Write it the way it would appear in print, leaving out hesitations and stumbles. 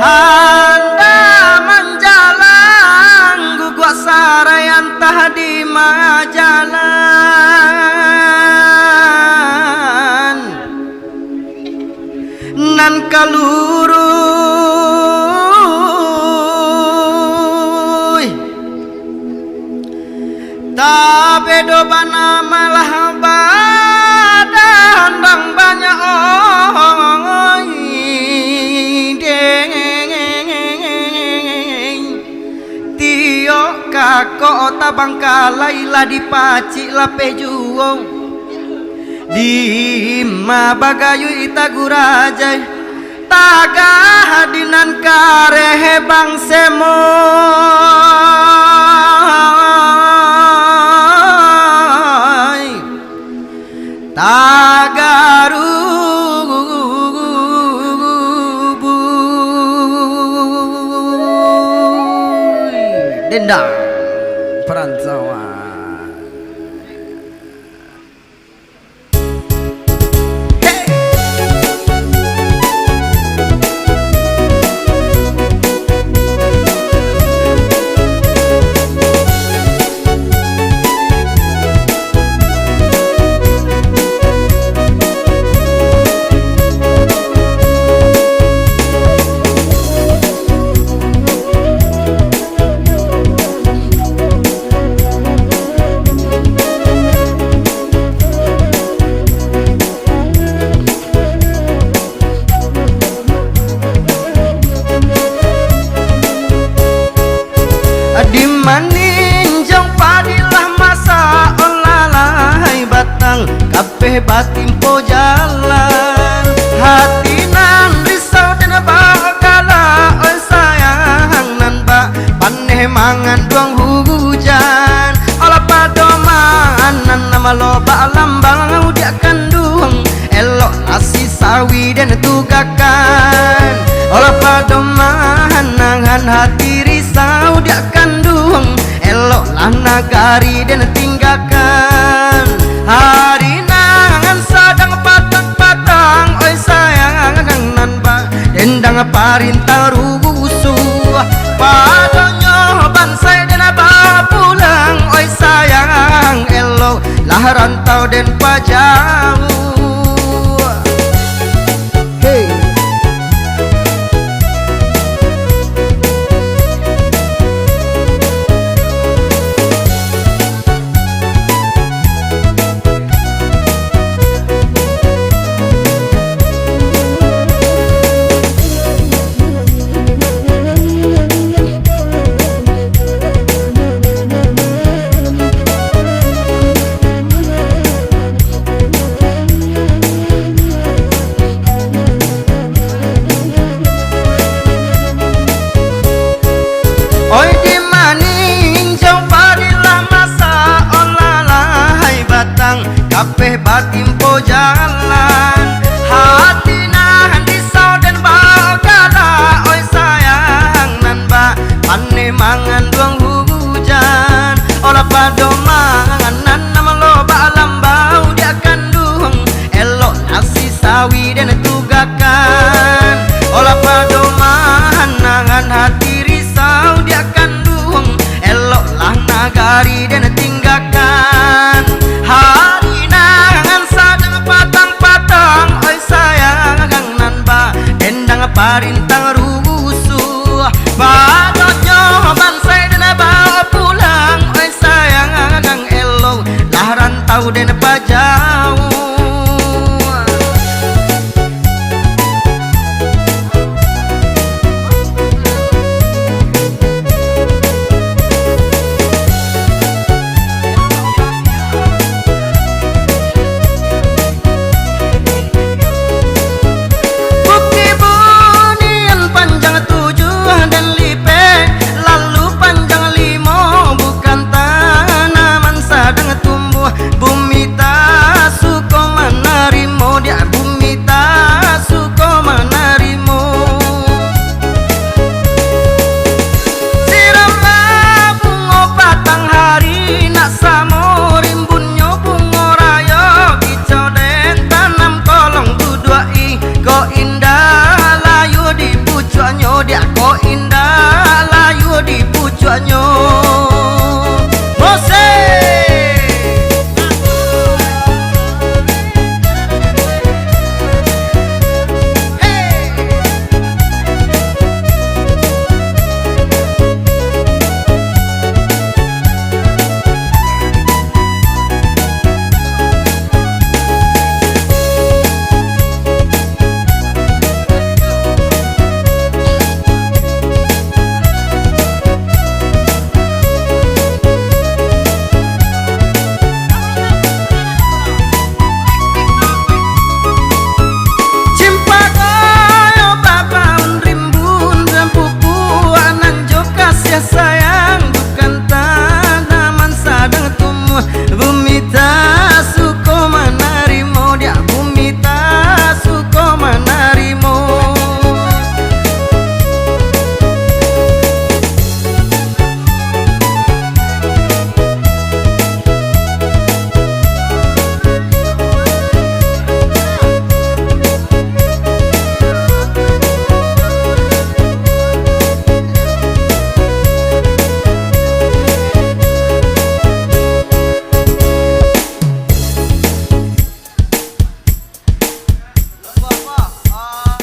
Anda menjalang guguk sarayan tah di majalan nan kaluruy tabedo bana malah badandang banyak tio kako tabang kalailah dipaci lape juong di mabagayu itagurajay tagah dinan karehe bang semoy tagarubuy dendang perantauan. Maninjong padilah masa olalai batang kabeh batin po jalan hati nan risau dan bakala oi sayang nan ba paneh mangan duang hujan olah padoman nan nama loba lambang dia kanduang elok nasi sawi dan tugakan olah padoman nangan hati risau dia kanduang elok lah nagari dan tinggalkan hari nangan sadang patang-patang oi sayang nan ba dendang parintang rusuh padonyo bansai dan ba pulang oi sayang elok lah rantau dan pajauh. Oi di maninjau padilah masa olalai batang kabeh batin po jalan hati nahan risau dan bagala oi sayang nan ba paneh mangan duang hujan olah padoman nan nama loba lambau dia kanduang elok nasi sawi dan tugakan olah padoman nangan hati risau dia kandung elok lah nagari dan tinggalkan hari nangan sadang patang-patang oi sayang nan ba dendang parintang rusuh padonyo bansai dan ba pulang oi sayang elok lah rantau dan